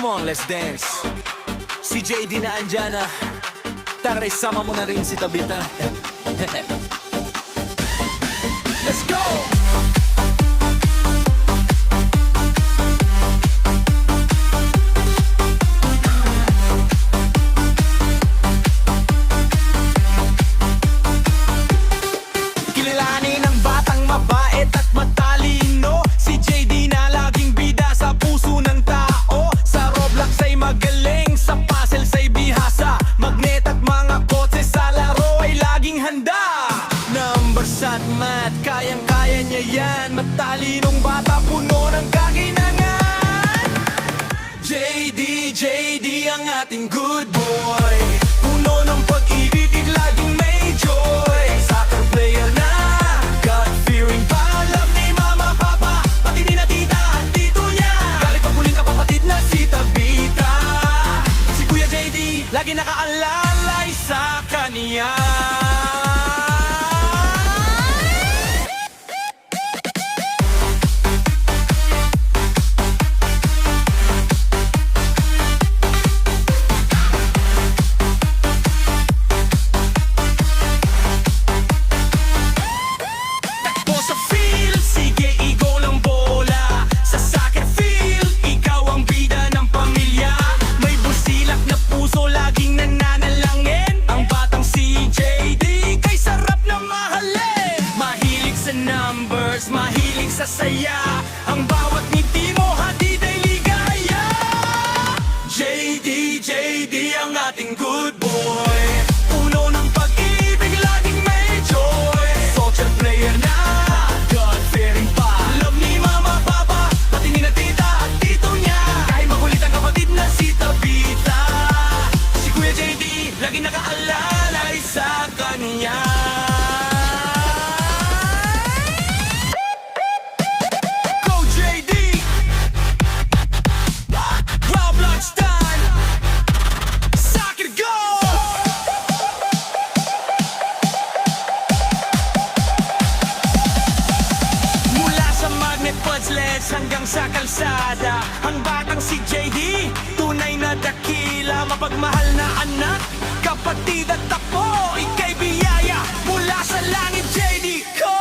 Come on, let's dance. Si JD na andyan na. Tara, isama mo na rin si Tabita. Let's go! Kilalanin ang batang mabait at matalino, si JD na laging bida sa puso ng tao. Sa Roblox ay magaling, sa puzzles ay bihasa, magnet at mga kotse sa laro ay laging handa. Numbers at math, kayang-kaya niya yan, matalinong bata puno ng kaginangan. JD ang ating good boy, puno ng pag-ibig, laging may joy. Soccer player na, God-fearing pa, love ni mama, papa, pati ni na tita at tito niya. Galing pagbuling kapatid na si Tabita, si Kuya JD, lagi nakaalalay sa kanya. Sa field, sige ikaw lang bola. Sa soccer field, ikaw ang bida ng pamilya. May busilak na puso, laging nananalangin. Ang batang si JD, kay sarap na mahalin. Mahilig sa numbers, mahilig sa saya. Ang bawat ngiti mo, hatid ay ligaya. JD ang ating good boy, puno ng pag-ibig, laging may joy. Soccer player na, God-fearing pa, love ni mama, papa, pati ni na tita at tito niya. Kahit makulit ang kapatid na si Tabita, si Kuya JD, lagi nakaalalay sa kanya. Go JD! Roblox time! Soccer go! Mula sa magnet puzzles hanggang sa kalsada, ang batang si JD, tunay na dakila. Mapagmahal na anak, kapatid at apo, ika'y biyaya mula sa langit, JD ko.